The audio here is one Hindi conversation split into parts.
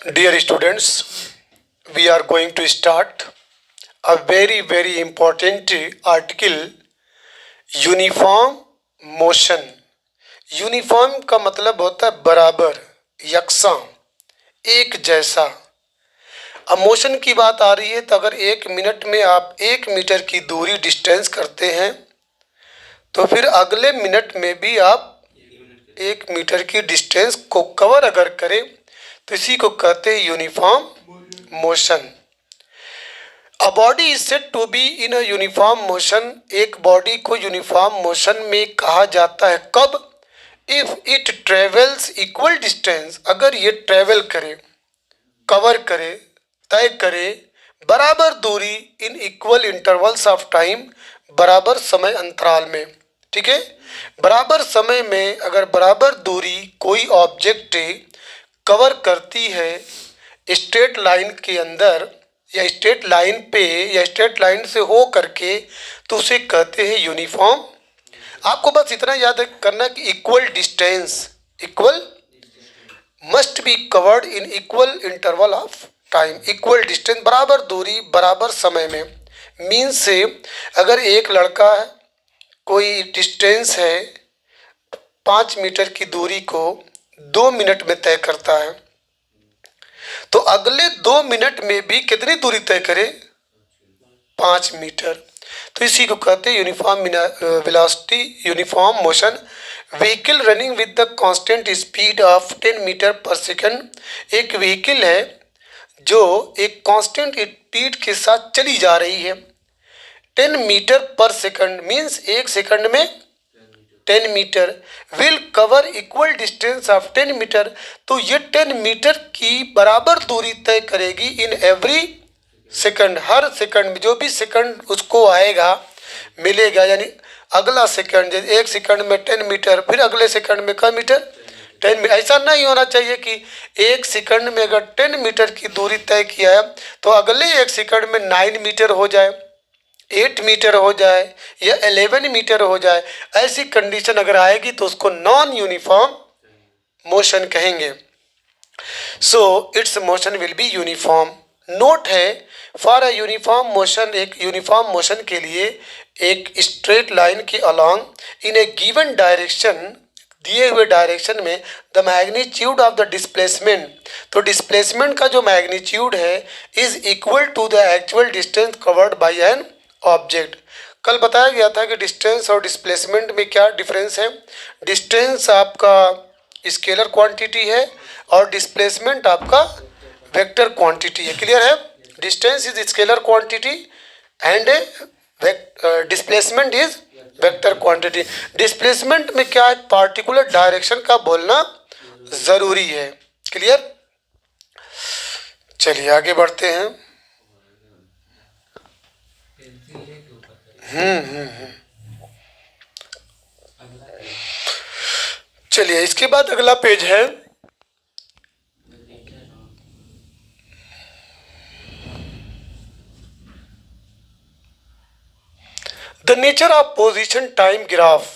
Dear students, we are going to start a very important article, uniform motion. Uniform का मतलब होता है बराबर, यकसा, एक जैसा। अब मोशन की बात आ रही है तो अगर 1 मिनट में आप 1 मीटर की दूरी डिस्टेंस करते हैं तो फिर अगले मिनट में भी आप 1 मीटर की डिस्टेंस को कवर अगर करें तो इसी को कहते हैं uniform motion. A body is said to be in a uniform motion. एक बॉडी को यूनिफॉर्म मोशन में कहा जाता है कब? If it travels equal distance, अगर ये ट्रेवल करे, कवर करे, तय करे बराबर दूरी in equal intervals of time, बराबर समय अंतराल में। ठीक है, बराबर समय में अगर बराबर दूरी कोई ऑब्जेक्ट कवर करती है स्ट्रेट लाइन के अंदर या स्ट्रेट लाइन पे या स्ट्रेट लाइन से हो करके, तो उसे कहते हैं यूनिफॉर्म। आपको बस इतना याद करना कि equal distance, equal must be covered in equal interval of time. Equal distance, बराबर दूरी बराबर समय में। मीन्स से अगर एक लड़का है, कोई डिस्टेंस है 5 मीटर की दूरी को 2 मिनट में तय करता है, तो अगले 2 मिनट में भी कितनी दूरी तय करे? 5 मीटर। तो इसी को कहते हैं uniform velocity, uniform motion. Vehicle running with the constant speed of 10 metre पर सेकंड। एक व्हीकल है जो एक कांस्टेंट स्पीड के साथ चली जा रही है 10 मीटर पर सेकंड, मीन्स 1 सेकंड में 10 metre. Will cover equal distance of 10 metre, तो ये 10 मीटर की बराबर दूरी तय करेगी इन एवरी सेकंड, हर सेकंड में जो भी सेकंड उसको आएगा मिलेगा। यानी अगला सेकंड, जैसे 1 सेकंड में 10 मीटर, फिर अगले सेकंड में क्या मीटर? 10 मीटर। ऐसा नहीं होना चाहिए कि 1 सेकंड में अगर 10 मीटर की दूरी तय किया है तो अगले 1 सेकंड में 9 मीटर हो जाए, 8 मीटर हो जाए या 11 मीटर हो जाए। ऐसी कंडीशन अगर आएगी तो उसको नॉन यूनिफॉर्म मोशन कहेंगे। So its motion will be uniform. Note है, फॉर अ यूनिफॉर्म मोशन, एक यूनिफॉर्म मोशन के लिए एक स्ट्रेट लाइन के along in a given direction, दिए हुए डायरेक्शन में the magnitude of the displacement, तो डिस्प्लेसमेंट का जो मैग्नीट्यूड है is equal to the actual distance covered by an object. कल बताया गया था कि डिस्टेंस और डिस्प्लेसमेंट में क्या डिफरेंस है। डिस्टेंस आपका स्केलर क्वांटिटी है और डिस्प्लेसमेंट आपका वेक्टर क्वांटिटी है। क्लियर है? Distance is scalar quantity and displacement is vector quantity. Displacement में क्या है? पार्टिकुलर डायरेक्शन का बोलना जरूरी है। क्लियर? चलिए आगे बढ़ते हैं। चलिए इसके बाद अगला पेज है the nature of position time graph.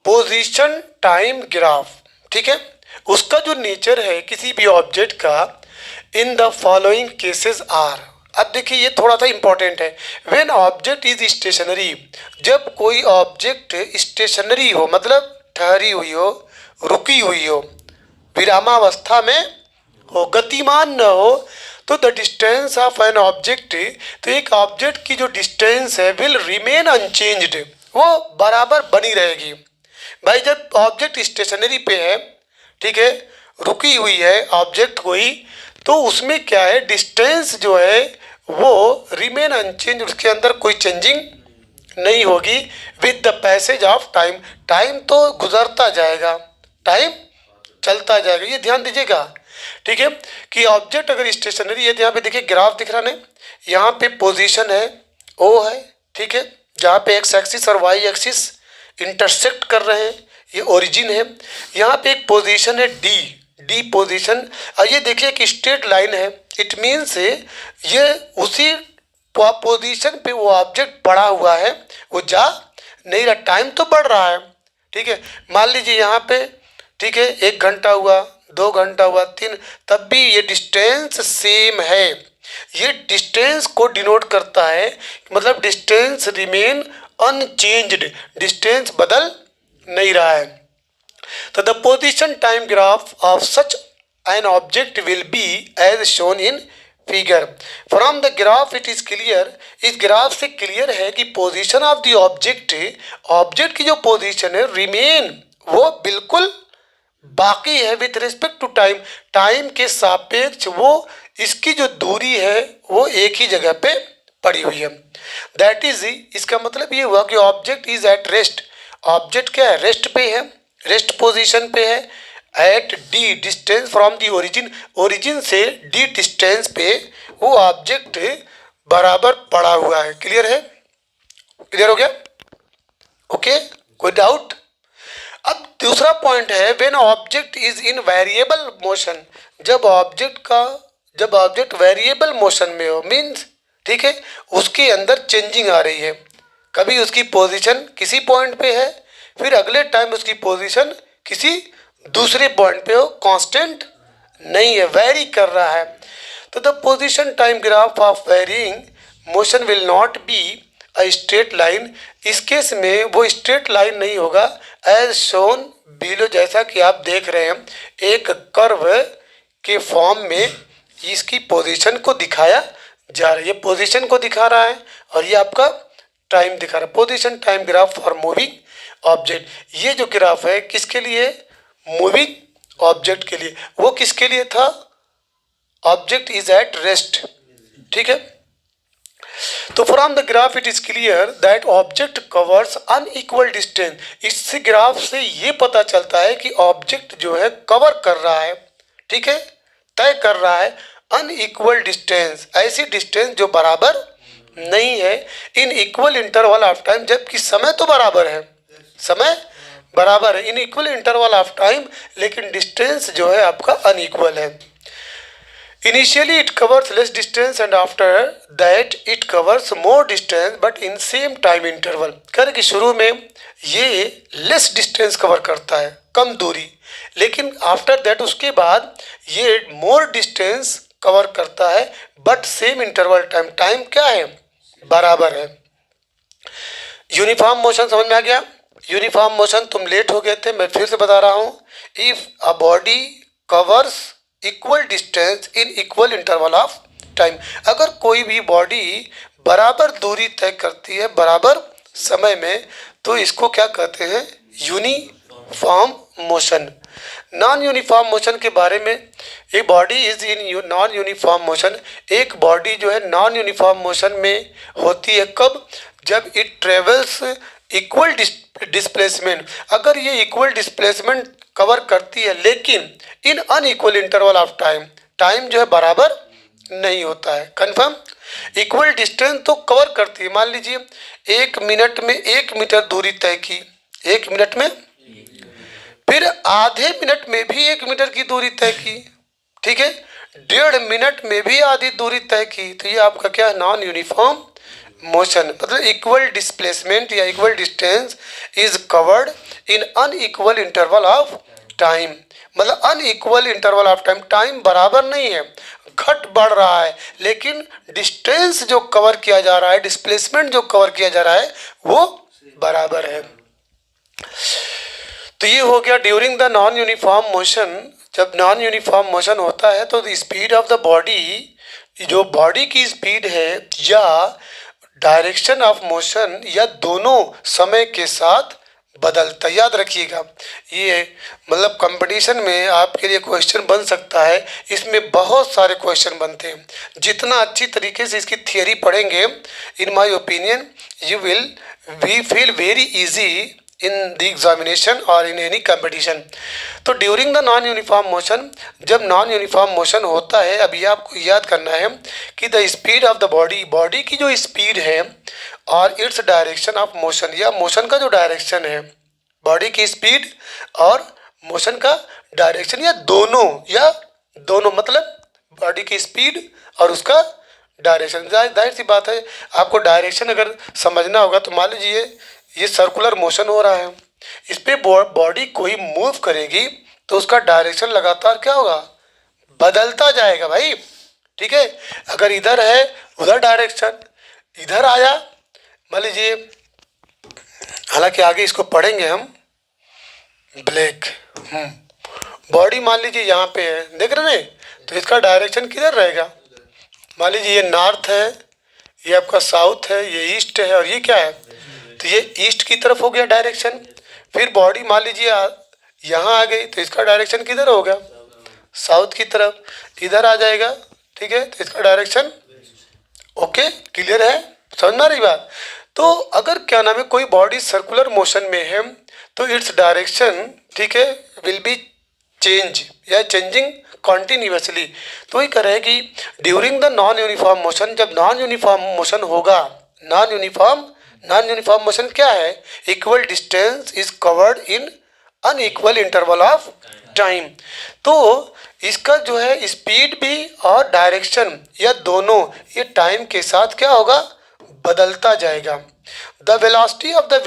Position time graph, ठीक है, उसका जो नेचर है किसी भी ऑब्जेक्ट का, in the following cases are. अब देखिए ये थोड़ा सा इंपॉर्टेंट है। व्हेन ऑब्जेक्ट इज स्टेशनरी, जब कोई ऑब्जेक्ट स्टेशनरी हो, मतलब ठहरी हुई हो, रुकी हुई हो, विरामावस्था में हो, गतिमान न हो, तो the distance of an object, तो एक ऑब्जेक्ट की जो डिस्टेंस है विल रिमेन अनचेंज्ड, वो बराबर बनी रहेगी। भाई जब ऑब्जेक्ट स्टेशनरी पे है, ठीक है, रुकी हुई है ऑब्जेक्ट कोई, तो उसमें क्या है, डिस्टेंस जो है वो रिमेन अनचेंज, उसके अंदर कोई चेंजिंग नहीं होगी। With the passage of time, time तो गुजरता जाएगा, टाइम चलता जाएगा, ये ध्यान दीजिएगा। ठीक है, कि ऑब्जेक्ट अगर स्टेशनरी है तो यहाँ पे देखिए ग्राफ दिख रहा है, यहाँ पे पोजीशन है ओ है, ठीक है, जहाँ पे एक्स एक्सिस और वाई एक्सिस इंटरसेक्ट कर रहे हैं, ये ओरिजिन है। यहाँ पे एक पोजीशन है डी, डी पोजीशन, और ये देखिए कि स्ट्रेट लाइन है। इट मीन्स ये उसी पोजीशन पे वो ऑब्जेक्ट पड़ा हुआ है, वो जा नहीं रहा, टाइम तो बढ़ रहा है। ठीक है, मान लीजिए यहाँ पे, ठीक है, 1 घंटा हुआ, 2 घंटा हुआ 3, तब भी ये डिस्टेंस सेम है। ये डिस्टेंस को डिनोट करता है, मतलब डिस्टेंस रिमेन अनचेंज्ड, डिस्टेंस बदल नहीं रहा है। तो the position time graph of such an object will be as shown in figure. From the graph it is clear, इस ग्राफ से क्लियर है कि position of the object, object की जो पोजीशन है रिमेन, वो बिल्कुल बाकी है with respect to time, time के सापेक्ष वो इसकी जो दूरी है वो एक ही जगह पे पड़ी हुई है। दैट इज, इसका मतलब ये हुआ कि object is at rest, object क्या है, रेस्ट पे है, रेस्ट पोजीशन पे है। At D distance from the origin, origin से डी डिस्टेंस पे वो ऑब्जेक्ट बराबर पड़ा हुआ है। क्लियर है, क्लियर हो गया, ओके, कोई डाउट? अब दूसरा पॉइंट है when object is in variable motion, जब ऑब्जेक्ट वेरिएबल मोशन में हो, मीन्स ठीक है, उसके अंदर चेंजिंग आ रही है, कभी उसकी पोजीशन किसी पॉइंट पे है, फिर अगले टाइम उसकी पोजीशन किसी दूसरे पॉइंट पे हो, कांस्टेंट नहीं है, वेरी कर रहा है। तो the position time graph of varying motion will not be a straight line, इस केस में वो स्ट्रेट लाइन नहीं होगा, एज शोन बिलो, जैसा कि आप देख रहे हैं एक कर्व के फॉर्म में इसकी पोजीशन को दिखाया जा रहा है, ये पोजीशन को दिखा रहा है और ये आपका टाइम दिखा रहा है। Position time graph for moving object, ये जो ग्राफ है किसके लिए, मूविंग ऑब्जेक्ट के लिए। वो किसके लिए था, ऑब्जेक्ट इज एट रेस्ट, ठीक है। तो from the graph it is clear that object covers unequal distance, इस ग्राफ से ये पता चलता है कि ऑब्जेक्ट जो है कवर कर रहा है, ठीक है, तय कर रहा है अनइक्वल डिस्टेंस, ऐसी डिस्टेंस जो बराबर नहीं है, in equal interval of time, जबकि समय तो बराबर है, समय बराबर है, in equal interval of time, लेकिन डिस्टेंस जो है आपका अनइक्वल है। Initially it covers less distance and after that it covers more distance but in same time interval, कर कि शुरू में ये less distance कवर करता है, कम दूरी, लेकिन after that उसके बाद ये more distance कवर करता है but same interval time, time क्या है, बराबर है। यूनिफॉर्म मोशन समझ में आ गया? यूनिफॉर्म मोशन, तुम लेट हो गए थे, मैं फिर से बता रहा हूँ, if a body covers equal distance in equal interval of time, अगर कोई भी बॉडी बराबर दूरी तय करती है बराबर समय में, तो इसको क्या कहते हैं, uniform motion. Non uniform motion के बारे में, एक body is in non uniform motion, एक बॉडी जो है नॉन यूनिफॉर्म मोशन में होती है, कब, जब इट ट्रेवल्स इक्वल डिस्प्लेसमेंट, अगर ये इक्वल डिस्प्लेसमेंट कवर करती है लेकिन इन unequal interval of time, time जो है बराबर नहीं होता है। कंफर्म, इक्वल डिस्टेंस तो कवर करती है, मान लीजिए 1 मिनट में 1 मीटर दूरी तय की, 1 मिनट में, फिर आधे मिनट में भी 1 मीटर की दूरी तय की, ठीक है, 1.5 मिनट में भी आधी दूरी तय की, तो ये आपका क्या है, नॉन यूनिफॉर्म मोशन, मतलब इक्वल डिस्प्लेसमेंट या equal distance is covered in unequal interval of time, मतलब unequal interval of time, time बराबर नहीं है, घट बढ़ रहा है, लेकिन डिस्टेंस जो कवर किया जा रहा है, डिस्प्लेसमेंट जो कवर किया जा रहा है वो बराबर है। तो ये हो गया during the non uniform motion, जब नॉन यूनिफॉर्म मोशन होता है तो स्पीड ऑफ द बॉडी, जो बॉडी की स्पीड है या डायरेक्शन ऑफ मोशन, या दोनों समय के साथ बदलता, याद रखिएगा ये, मतलब कंपटीशन में आपके लिए क्वेश्चन बन सकता है, इसमें बहुत सारे क्वेश्चन बनते हैं, जितना अच्छी तरीके से इसकी थियरी पढ़ेंगे, in my opinion you will we feel very easy in the examination और इन एनी कंपटीशन। तो during the non uniform motion, जब नॉन यूनिफॉर्म मोशन होता है, अभी आपको याद करना है कि the speed of the body, body की जो स्पीड है और इट्स डायरेक्शन ऑफ मोशन, या मोशन का जो डायरेक्शन है, बॉडी की स्पीड और मोशन का डायरेक्शन, या दोनों मतलब बॉडी की स्पीड और उसका डायरेक्शन, जाहिर सी बात है आपको डायरेक्शन अगर समझना होगा तो मान लीजिए ये सर्कुलर मोशन हो रहा है, इस पर बॉडी कोई मूव करेगी तो उसका डायरेक्शन लगातार क्या होगा, बदलता जाएगा भाई। ठीक है, अगर इधर है उधर डायरेक्शन, इधर आया मान लीजिए, हालांकि आगे इसको पढ़ेंगे हम, ब्लैक बॉडी मान लीजिए यहाँ पे है, देख रहे हैं, तो इसका डायरेक्शन किधर रहेगा, मान लीजिए ये नॉर्थ है, ये आपका साउथ है, ये ईस्ट है, और ये क्या है, तो ये ईस्ट की तरफ हो गया डायरेक्शन। फिर बॉडी मान लीजिए यहाँ आ गई, तो इसका डायरेक्शन किधर हो गया, साउथ की तरफ, इधर आ जाएगा। ठीक है, तो इसका डायरेक्शन, ओके क्लियर है, समझ में आ रही बात। तो अगर क्या नाम है कोई बॉडी सर्कुलर मोशन में है तो इट्स डायरेक्शन, ठीक है, विल बी चेंज या चेंजिंग कॉन्टिन्यूसली। तो ये कह रहे हैं कि during the non uniform motion, जब नॉन यूनिफॉर्म मोशन होगा, नॉन यूनिफॉर्म मोशन क्या है, equal distance is covered in unequal interval of time. तो इसका जो है स्पीड भी और डायरेक्शन, या दोनों ये टाइम के साथ क्या होगा, बदलता जाएगा। The velocity of the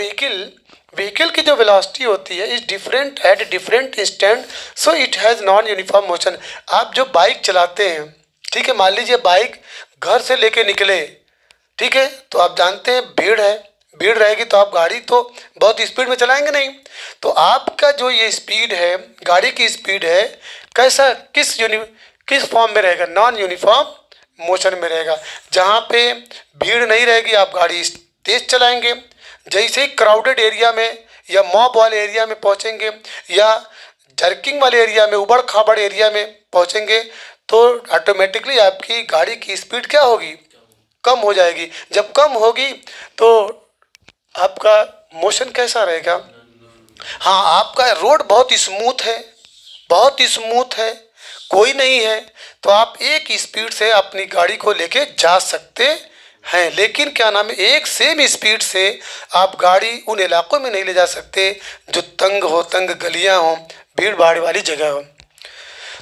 vehicle की जो वेलोसिटी होती है is different at different instant, so it has non uniform motion. आप जो बाइक चलाते हैं, ठीक है, मान लीजिए बाइक घर से लेके निकले, ठीक है, तो आप जानते हैं भीड़ है, भीड़ रहेगी तो आप गाड़ी तो बहुत स्पीड में चलाएंगे नहीं, तो आपका जो ये स्पीड है, गाड़ी की स्पीड है, कैसा किस फॉर्म में रहेगा, नॉन यूनिफॉर्म मोशन में रहेगा। जहाँ पे भीड़ नहीं रहेगी आप गाड़ी तेज चलाएंगे, जैसे ही क्राउडेड एरिया में या मॉब वाले एरिया में पहुँचेंगे या जर्किंग वाले एरिया में, उबड़ खाबड़ एरिया में पहुँचेंगे, तो ऑटोमेटिकली आपकी गाड़ी की स्पीड क्या होगी, कम हो जाएगी। जब कम होगी तो आपका मोशन कैसा रहेगा, हाँ आपका रोड बहुत स्मूथ है, बहुत स्मूथ है, कोई नहीं है, तो आप एक स्पीड से अपनी गाड़ी को लेके जा सकते हैं। लेकिन क्या नाम है, एक सेम स्पीड से आप गाड़ी उन इलाकों में नहीं ले जा सकते जो तंग गलियां हों, भीड़ भाड़ वाली जगह हो।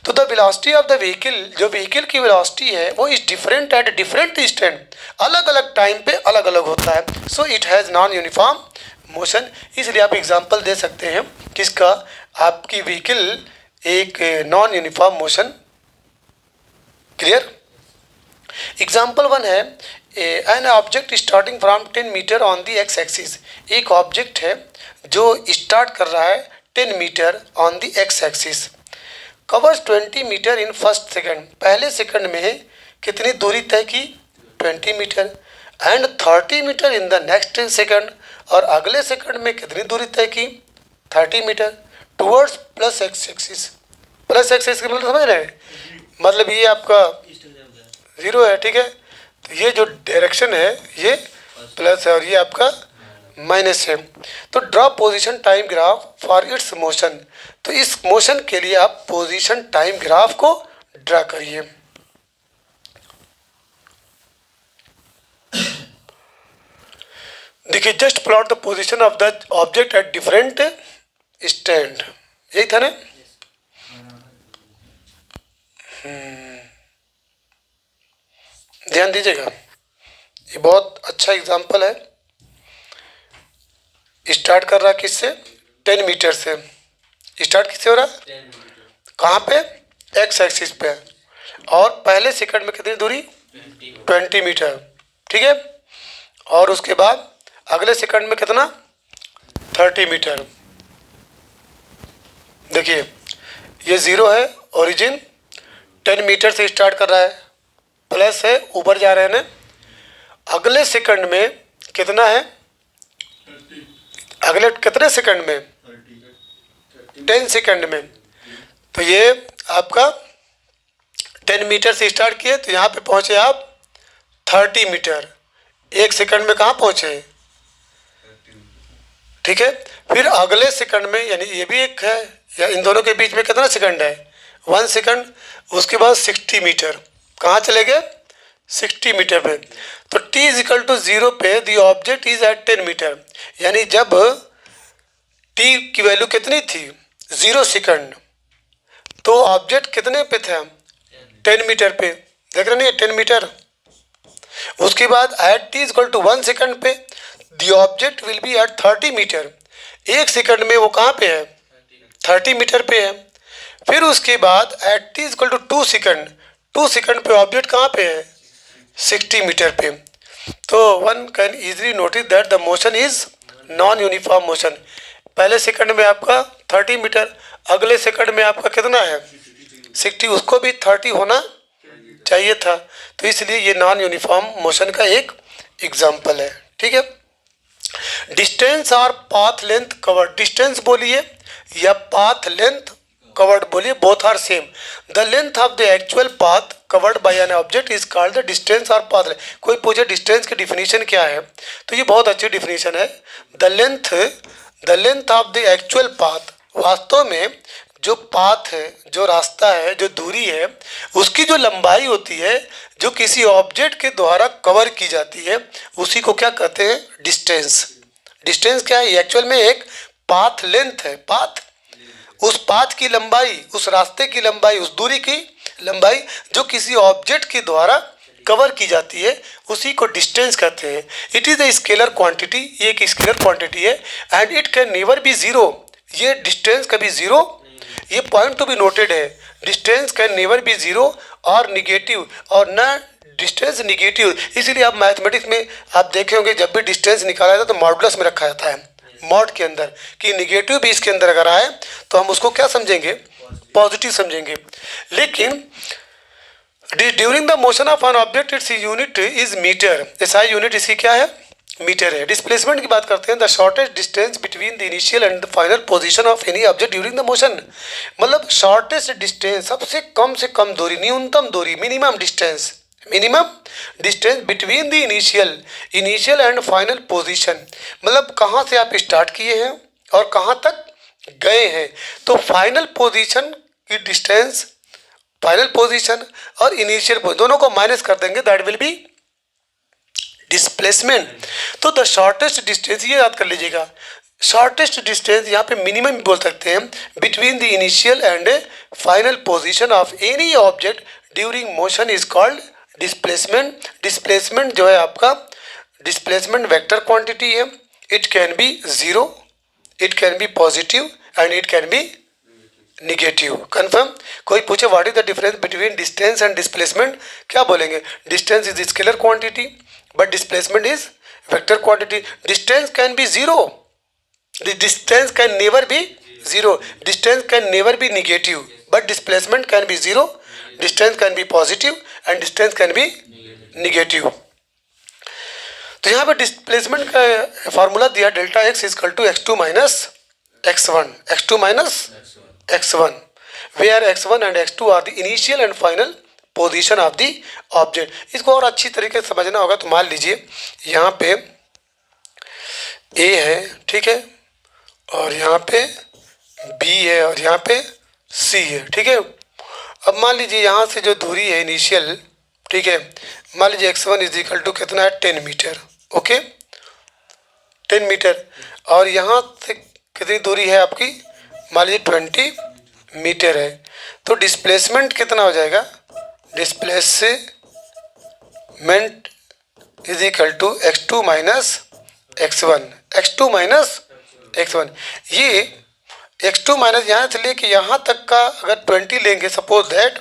तो the velocity of the vehicle, जो व्हीकल की वेलोसिटी है वो is different at different instant, अलग अलग टाइम पे अलग अलग होता है। So it has non uniform motion. इसलिए आप एग्जांपल दे सकते हैं किसका, आपकी व्हीकल एक non uniform motion. Clear. Example 1 है, an object starting from 10 metre on the X axis. एक ऑब्जेक्ट है जो स्टार्ट कर रहा है 10 metre on the X axis, covers 20 metre in first second. पहले सेकंड में कितनी दूरी तय की, 20 metre, and 30 metre in the next second, और अगले सेकंड में कितनी दूरी तय की, 30 metre, towards plus x axis. Plus x axis मतलब समझ रहे हैं, मतलब ये आपका 0 है, ठीक है, तो ये जो डायरेक्शन है ये प्लस है और ये आपका माइनस है। तो draw position time graph for its motion. तो इस मोशन के लिए आप पोजीशन टाइम ग्राफ को ड्रा करिए। देखिए, just plot the position of the object at different stand, यही था ना। ध्यान दीजिएगा, ये बहुत अच्छा एग्जाम्पल है। स्टार्ट कर रहा किससे, 10 मीटर से। स्टार्ट किससे हो रहा, कहाँ पे, एक्स एक्सिस पे, और पहले सेकंड में कितनी दूरी, 20 मीटर, ठीक है, और उसके बाद अगले सेकंड में कितना, 30 मीटर। देखिए ये 0 है, ओरिजिन 10 मीटर से स्टार्ट कर रहा है, प्लस है, ऊपर जा रहे हैं ना। अगले सेकंड में कितना है, अगले कितने सेकंड में, 10 सेकंड में। तो ये आपका 10 मीटर से स्टार्ट किए तो यहाँ पे पहुँचे आप 30 मीटर, एक सेकंड में कहाँ पहुँचे, ठीक है। फिर अगले सेकंड में, यानी ये भी एक है, या इन दोनों के बीच में कितना सेकंड है, 1 सेकंड। उसके बाद 60 मीटर, कहाँ चले गए, 60 मीटर पे। तो t = 0 पे the object is at 10 metre, यानी जब t की वैल्यू कितनी थी, 0 सेकंड, तो ऑब्जेक्ट कितने पे था, 10 मीटर पे, देख रहे नहीं 10 मीटर। उसके बाद एट t = 1 सेकंड पे the object will be at 30 metre, एक सेकंड में वो कहाँ पे है, 30 मीटर पे है। फिर उसके बाद at t equal to 2 second, 2 second पे ऑब्जेक्ट कहाँ पे है, 60 मीटर पे। तो one can easily notice that the motion is non uniform motion. पहले सेकंड में आपका 30 मीटर, अगले सेकंड में आपका कितना है 60, उसको भी 30 होना चाहिए था। तो इसलिए ये नॉन यूनिफॉर्म मोशन का एक एग्जाम्पल है। ठीक है, डिस्टेंस और पाथ लेंथ कवर्ड, डिस्टेंस बोलिए या पाथ लेंथ कवर्ड बोलिए, both are same. The length of the actual path covered by an object is called the distance और पाथ। कोई पूछे डिस्टेंस की डिफिनीशन क्या है, तो ये बहुत अच्छी डिफिनीशन है। The length of the actual path, वास्तव में जो पाथ है, जो रास्ता है, जो दूरी है, उसकी जो लंबाई होती है, जो किसी ऑब्जेक्ट के द्वारा कवर की जाती है, उसी को क्या कहते हैं, डिस्टेंस। डिस्टेंस क्या है, एक्चुअल में एक पाथ लेंथ है। पाथ उस पाथ की लंबाई, उस रास्ते की लंबाई, उस दूरी की लंबाई जो किसी ऑब्जेक्ट के द्वारा कवर की जाती है, उसी को डिस्टेंस कहते हैं। It is a scalar quantity, ये एक स्केलर क्वांटिटी है। And it can never B zero, ये डिस्टेंस कभी जीरो, ये पॉइंट टू बी नोटेड है, distance can never B zero और निगेटिव, और न डिस्टेंस निगेटिव। इसीलिए आप मैथमेटिक्स में आप देखे होंगे जब भी डिस्टेंस निकाला जाता है तो मॉडुलस में रखा जाता है, मॉड के अंदर, कि निगेटिव भी इसके अंदर अगर आए तो हम उसको क्या समझेंगे, पॉजिटिव समझेंगे। लेकिन during the motion of an object its unit is metre, SI unit इसकी क्या है, मीटर है। डिस्प्लेसमेंट की बात करते हैं, the shortest distance between the initial and the final position of any object during the motion, मतलब शॉर्टेस्ट डिस्टेंस, सबसे कम दूरी, न्यूनतम दूरी, minimum distance between the initial and final position, मतलब कहाँ से आप स्टार्ट किए हैं और कहाँ तक गए हैं। तो फाइनल पोजीशन की डिस्टेंस, फाइनल पोजीशन और इनिशियल पोजीशन दोनों को माइनस कर देंगे, दैट विल बी डिस्प्लेसमेंट। तो द शॉर्टेस्ट डिस्टेंस, ये याद कर लीजिएगा, शॉर्टेस्ट डिस्टेंस यहाँ पे मिनिमम भी बोल सकते हैं, between the initial and final position of any object during motion is called displacement. Displacement जो है आपका, डिस्प्लेसमेंट वेक्टर क्वांटिटी है। It can be zero, it can be positive and it can be negative. Confirm. कोई पूछे what is the difference between distance and displacement, क्या बोलेंगे, distance is scalar quantity but displacement is vector quantity. Distance can be zero, distance can never B zero, distance can never be negative, but displacement can be zero, distance can be positive and distance can be negative. तो यहाँ पर डिस्प्लेसमेंट का फॉर्मूला दिया, delta x is equal to x2 minus x1, x2 minus x1, where x1 and x2 are the initial and final position of the object. इसको और अच्छी तरीके से समझना होगा। तो मान लीजिए यहाँ पे A है, ठीक है, और यहाँ पे B है और यहाँ पे C है, ठीक है। अब मान लीजिए यहाँ से जो दूरी है इनिशियल, ठीक है, मान लीजिए x1 इज इक्वल टू कितना है, 10 मीटर, ओके, 10 मीटर, और यहाँ से कितनी दूरी है आपकी, मान लीजिए 20 मीटर है। तो डिस्प्लेसमेंट कितना हो जाएगा, displacement is equal to x2 minus x1, x2 minus x1। ये x2 माइनस यहाँ से लेके यहाँ तक का अगर 20 लेंगे, सपोज दैट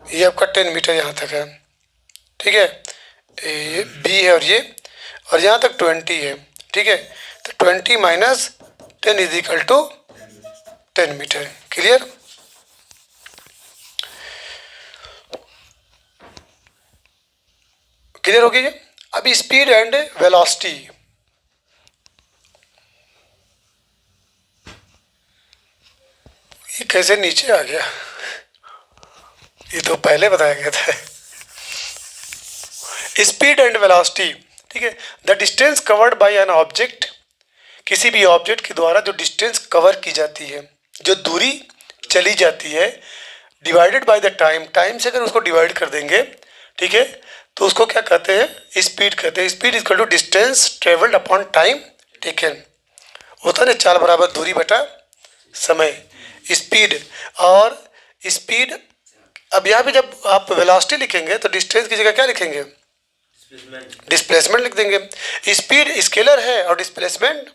ये आपका 10 मीटर यहाँ तक है, ठीक है, ये B है और यहाँ तक 20 है, ठीक है। तो 20 minus 10 is equal to 10 metre. Clear. Clear हो गई। अभी स्पीड एंड वेलोसिटी, ये कैसे नीचे आ गया, ये तो पहले बताया गया था। स्पीड एंड वेलोसिटी, ठीक है, the distance covered by an object, किसी भी ऑब्जेक्ट के द्वारा जो डिस्टेंस कवर की जाती है, जो दूरी चली जाती है, divided by the time, time से अगर उसको डिवाइड कर देंगे, ठीक है, तो उसको क्या कहते हैं, स्पीड कहते हैं। Speed equal to distance travelled upon time taken, होता है ना, चाल बराबर दूरी बटा समय, स्पीड। और स्पीड, अब यहाँ पे जब आप वेलोसिटी लिखेंगे तो डिस्टेंस की जगह क्या लिखेंगे, डिस्प्लेसमेंट लिख देंगे। स्पीड स्केलर है और डिस्प्लेसमेंट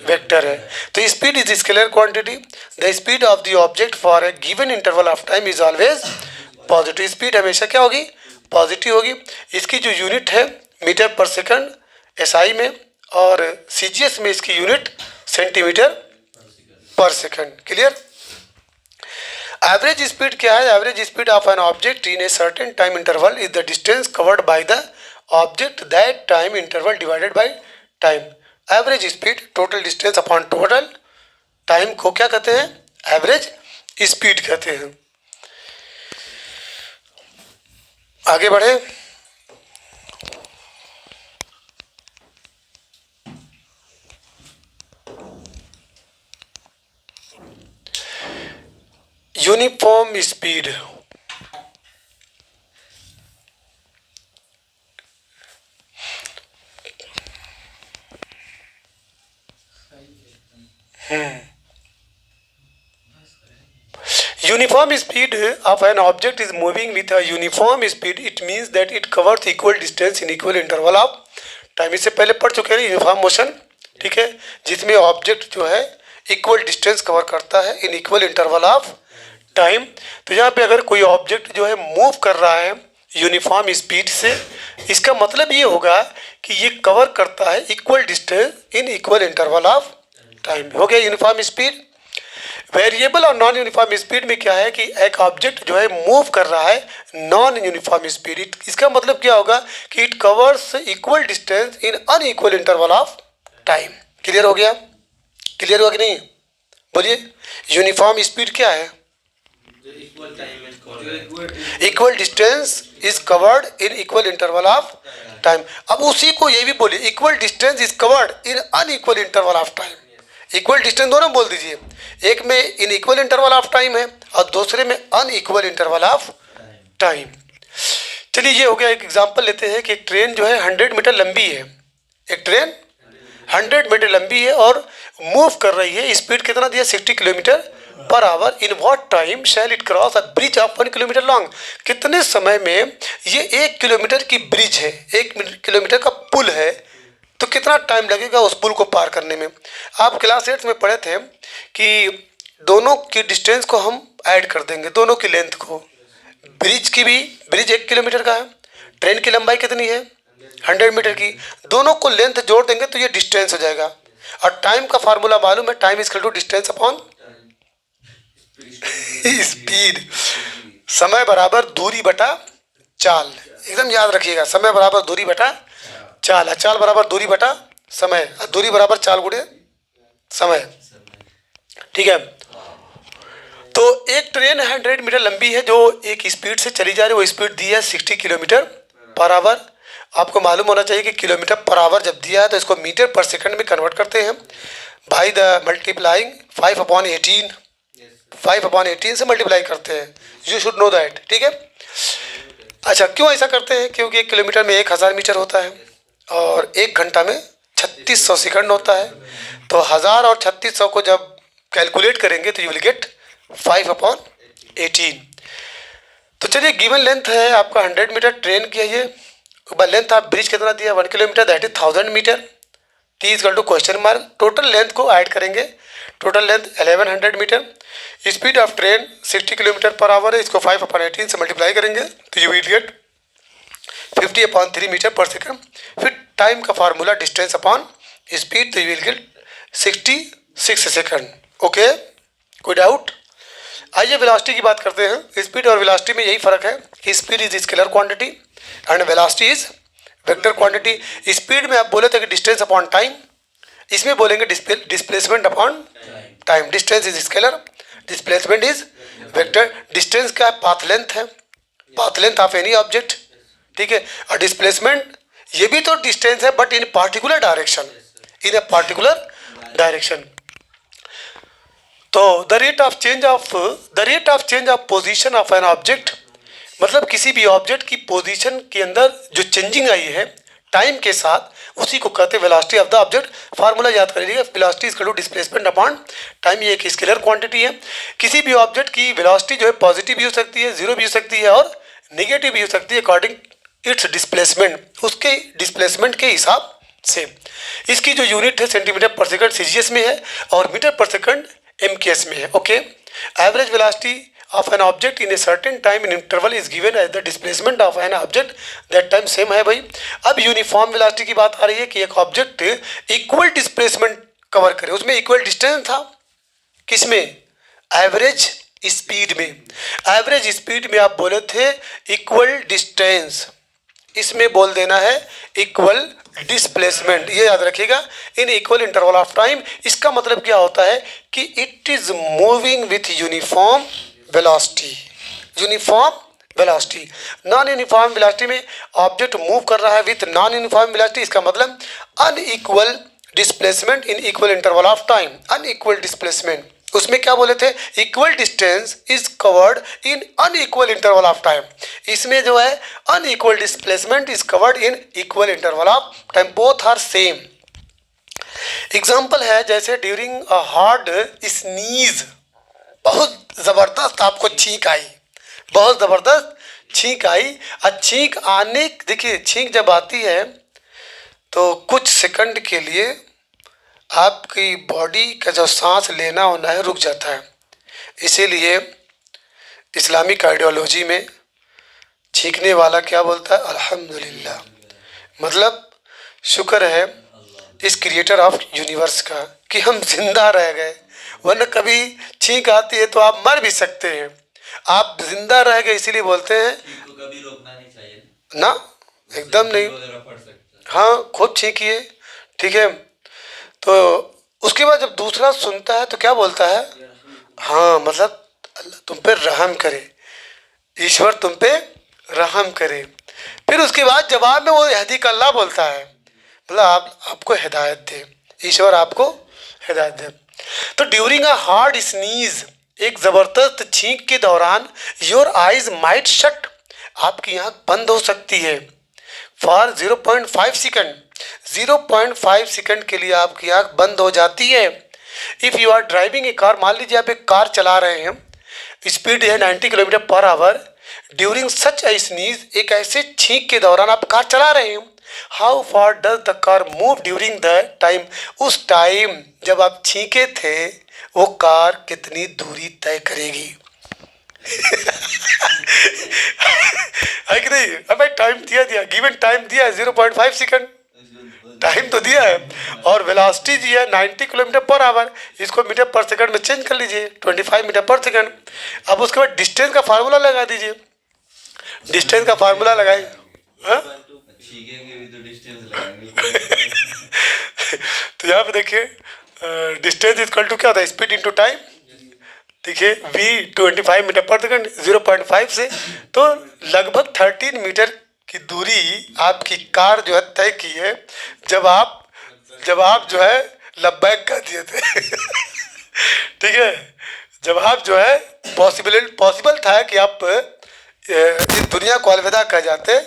वेक्टर है। तो speed is scalar quantity. The speed of the object for a given interval of time is always positive. Speed हमेशा क्या होगी? पॉजिटिव होगी। इसकी जो यूनिट है मीटर पर सेकंड एसआई में, और सीजीएस में इसकी यूनिट सेंटीमीटर पर सेकंड। क्लियर? एवरेज स्पीड क्या है? Average speed of an object in a certain time interval is the distance covered by the object that time interval divided by time. Average speed total distance upon total time को क्या कहते हैं? एवरेज स्पीड कहते हैं। आगे बढ़े। Uniform speed. Uniform speed of an object is moving with a uniform speed. It means that it covers equal distance in equal interval of time. इससे पहले पढ़ चुके हैं यूनिफॉर्म मोशन, ठीक है, जिसमें ऑब्जेक्ट जो है इक्वल डिस्टेंस कवर करता है in equal interval of time. तो यहाँ पे अगर कोई ऑब्जेक्ट जो है मूव कर रहा है यूनिफॉर्म स्पीड से, इसका मतलब ये होगा कि ये कवर करता है equal distance in equal interval of time. हो गया यूनिफॉर्म स्पीड। वेरिएबल और नॉन यूनिफॉर्म स्पीड में क्या है कि एक ऑब्जेक्ट जो है मूव कर रहा है नॉन यूनिफॉर्म स्पीड। इसका मतलब क्या होगा कि it covers equal distance in unequal interval of time. Clear हो गया? क्लियर हुआ कि नहीं? बोलिए, यूनिफॉर्म स्पीड क्या है? Equal distance is covered in equal interval of time. अब उसी को ये भी बोलिए, equal distance is covered in unequal interval of time. Equal distance दोनों बोल दीजिए, एक में in equal interval of time है और दूसरे में अनइक्वल इंटरवल ऑफ टाइम। चलिए ये हो गया। एक एग्जांपल लेते हैं कि एक ट्रेन जो है 100 मीटर लंबी है। एक ट्रेन 100 मीटर लंबी है और मूव कर रही है। स्पीड कितना दिया? 60 kilometre per hour. In what time shall it cross a bridge of 1 kilometre long. कितने समय में ये 1 किलोमीटर की ब्रिज है, 1 किलोमीटर का पुल है, तो कितना टाइम लगेगा उस पुल को पार करने में? आप क्लास 8 में पढ़े थे कि दोनों की डिस्टेंस को हम ऐड कर देंगे, दोनों की लेंथ को। ब्रिज की भी, ब्रिज 1 किलोमीटर का है, ट्रेन की लंबाई कितनी है? 100 मीटर की। दोनों को लेंथ जोड़ देंगे तो ये डिस्टेंस हो जाएगा। और टाइम का फार्मूला मालूम है, time is equal to distance upon speed. समय बराबर दूरी बटा चाल। एकदम याद रखिएगा, समय बराबर दूरी बटा चाल। चाल बराबर दूरी बटा समय, दूरी बराबर चाल गुणे समय। ठीक है। तो एक ट्रेन 100 मीटर लंबी है जो एक स्पीड से चली जा रही है। वो स्पीड दी है 60 किलोमीटर पर आवर। आपको मालूम होना चाहिए कि किलोमीटर पर आवर जब दिया है तो इसको मीटर पर सेकंड में कन्वर्ट करते हैं बाई द मल्टीप्लाइंग 5/18। 5/18 से मल्टीप्लाई करते हैं। You should know that. ठीक है। अच्छा, क्यों ऐसा करते हैं? क्योंकि 1 किलोमीटर में 1000 मीटर होता है और 1 घंटा में 3600 सेकंड होता है। तो 1000 और 3600 को जब कैलकुलेट करेंगे तो यू विल गेट 5/18। तो चलिए, गिवन लेंथ है आपका 100 मीटर ट्रेन की है ये। लेंथ आप ब्रिज कितना दिया? 1 kilometre, that is 1000 metre. T is equal to question mark. Total length को ऐड करेंगे। Total length 1100 metre. Speed of train 60 kilometre per hour है। इसको 5/18 से मल्टीप्लाई करेंगे तो यू विल गेट 50/3 मीटर पर सेकंड। फिर टाइम का फार्मूला डिस्टेंस अपॉन स्पीड, तो you will get 66 second. Okay, कोई डाउट? आइए वेलोसिटी की बात करते हैं। स्पीड और वेलोसिटी में यही फर्क है कि speed is scalar quantity and velocity is vector quantity. Speed में आप बोले थे कि डिस्टेंस अपॉन टाइम, इसमें बोलेंगे displacement upon time. Distance is scalar, displacement is vector. Distance क्या है? पाथ लेंथ है, path length of any object. ठीक है। और डिस्प्लेसमेंट ये भी तो डिस्टेंस है but in particular direction, in a particular direction. तो the rate of change of position of an object, मतलब किसी भी ऑब्जेक्ट की पोजीशन के अंदर जो चेंजिंग आई है टाइम के साथ, उसी को कहते हैं velocity of the object. Formula याद कर लीजिएगा, velocity is equal to displacement upon time. ये एक स्केलर क्वांटिटी है। किसी भी ऑब्जेक्ट की वेलोसिटी जो है पॉजिटिव भी हो सकती है, जीरो भी हो सकती है और नेगेटिव भी हो सकती है अकॉर्डिंग इट्स डिस्प्लेसमेंट। उसके डिस्प्लेसमेंट के हिसाब सेम। इसकी जो यूनिट है सेंटीमीटर पर सेकंड सीजीएस में है और मीटर पर सेकंड एमकेएस में है। Okay, average velocity of an object in a certain time in interval is given as the displacement of an object that time same है भाई। अब यूनिफॉर्म वेलोसिटी की बात आ रही है कि एक ऑब्जेक्ट इक्वल डिस्प्लेसमेंट कवर करे, उसमें इक्वल डिस्टेंस था, किसमें? एवरेज स्पीड में। एवरेज स्पीड में आप बोले थे इक्वल डिस्टेंस, इसमें बोल देना है इक्वल डिस्प्लेसमेंट, ये याद रखिएगा, in equal interval of time. इसका मतलब क्या होता है कि it is moving with uniform velocity. Uniform velocity, non uniform velocity में ऑब्जेक्ट मूव कर रहा है विथ नॉन यूनिफॉर्म वेलोसिटी, इसका मतलब unequal displacement in equal interval of time. Unequal displacement, उसमें क्या बोले थे? Equal distance is covered in unequal interval of time. इसमें जो है unequal displacement is covered in equal interval of time, both are same. Example है जैसे ड्यूरिंग अ हार्ड स्नीज, बहुत ज़बरदस्त आपको छींक आई, बहुत ज़बरदस्त छींक आई। और छींक आने, देखिए छींक जब आती है तो कुछ सेकंड के लिए आपकी बॉडी का जो सांस लेना होना है रुक जाता है। इसीलिए इस्लामिक आइडियोलॉजी में छींकने वाला क्या बोलता है? अल्हम्दुलिल्लाह, मतलब शुक्र है इस क्रिएटर ऑफ यूनिवर्स का कि हम जिंदा रह गए, वरना कभी छींक आती है तो आप मर भी सकते हैं। आप जिंदा रह गए इसीलिए बोलते हैं तो कभी रोकना नहीं चाहिए ना, एकदम नहीं। हाँ, खूब छींकिए, ठीक है। तो उसके बाद जब दूसरा सुनता है तो क्या बोलता है? हाँ, मतलब अल्लाह तुम पे रहम करे, ईश्वर तुम पे रहम करे। फिर उसके बाद जवाब में वो यहदी का अल्लाह बोलता है, मतलब आपको हिदायत दे, ईश्वर आपको हिदायत दे। तो ड्यूरिंग अ हार्ड स्नीज, एक ज़बरदस्त छींक के दौरान, योर आइज माइट शट, आपकी आँख बंद हो सकती है फॉर 0.5 सेकंड। 0.5 सेकंड के लिए आपकी आँख बंद हो जाती है। If you are driving a car, मान लीजिए आप एक कार चला रहे हैं, स्पीड है 90 kilometre per hour, during such a sneeze, एक ऐसे छींक के दौरान आप कार चला रहे हैं। How far does the car move during the time, उस टाइम जब आप छींके थे वो कार कितनी दूरी तय करेगी? है कि नहीं? अब भाई टाइम दिया गिवन टाइम दिया है 0.5 सेकंड, टाइम तो दिया है, और वेलोसिटी जी है 90 किलोमीटर पर आवर, इसको मीटर पर सेकंड में चेंज कर लीजिए, 25 मीटर पर सेकंड। अब उसके बाद डिस्टेंस का फार्मूला लगा दीजिए, डिस्टेंस का फार्मूला लगाइए। तो यहाँ पे देखिए डिस्टेंस इक्वल टू क्या होता है? Speed into time. देखिए v 25 मीटर पर सेकंड, 0.5 से तो लगभग 13 मीटर की दूरी आपकी कार जो है तय की है, जब आप जो है लब्बैक कर दिए थे। ठीक है, जब आप जो है पॉसिबल था कि आप इस दुनिया को अलविदा कह जाते,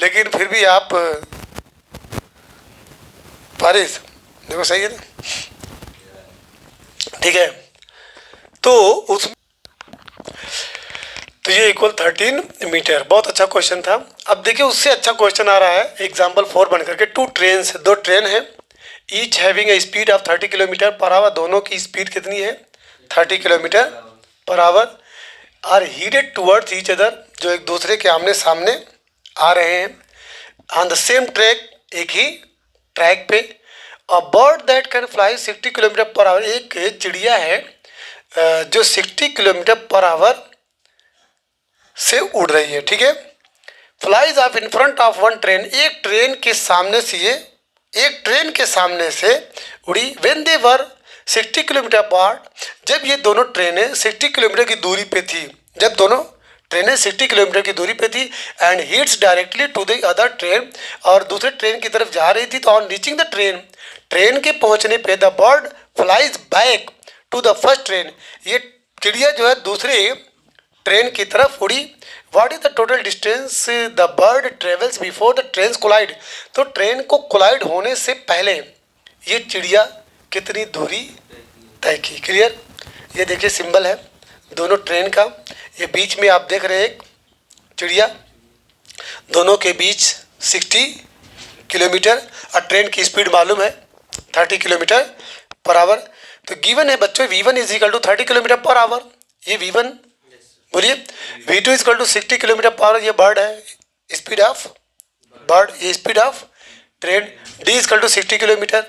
लेकिन फिर भी आप फारिस, देखो सही है ना? ठीक है, तो ये इक्वल 13 मीटर, बहुत अच्छा क्वेश्चन था। अब देखिए उससे अच्छा क्वेश्चन आ रहा है एग्जाम्पल 4 बन करके। दो ट्रेन है, each having a speed of 30 kilometre per hour, दोनों की स्पीड कितनी है? 30 kilometre per hour, are headed towards each other, जो एक दूसरे के आमने सामने आ रहे हैं, ऑन द सेम ट्रैक, एक ही ट्रैक पे। A bird that can fly 60 kilometre per our, एक चिड़िया है जो 60 किलोमीटर पर आवर से उड़ रही है, ठीक है। Flies of in front of one train, एक ट्रेन के सामने से उड़ी। When they were 60 kilometre apart, जब ये दोनों ट्रेनें 60 किलोमीटर की दूरी पे थी, जब दोनों ट्रेनें 60 किलोमीटर की दूरी पे थी, and hits directly to the other train, और दूसरे ट्रेन की तरफ जा रही थी, तो ऑन रीचिंग द ट्रेन के पहुंचने पे the bird flies back to the first train, ये चिड़िया जो है दूसरे ट्रेन की तरफ उड़ी। What is the total distance the bird travels before the train collide, तो ट्रेन को कोलाइड होने से पहले ये चिड़िया कितनी दूरी तय की? क्लियर? ये देखिए सिंबल है दोनों ट्रेन का, ये बीच में आप देख रहे हैं एक चिड़िया, दोनों के बीच 60 किलोमीटर, और ट्रेन की स्पीड मालूम है 30 किलोमीटर पर आवर। तो गिवन है बच्चों V1 is equal to 30 kilometre per hour, ये V1 बोलिए। V2 is equal to 60 kilometre per hour, ये बर्ड है, स्पीड ऑफ बर्ड, ये speed of train. D is equal to 60 kilometre.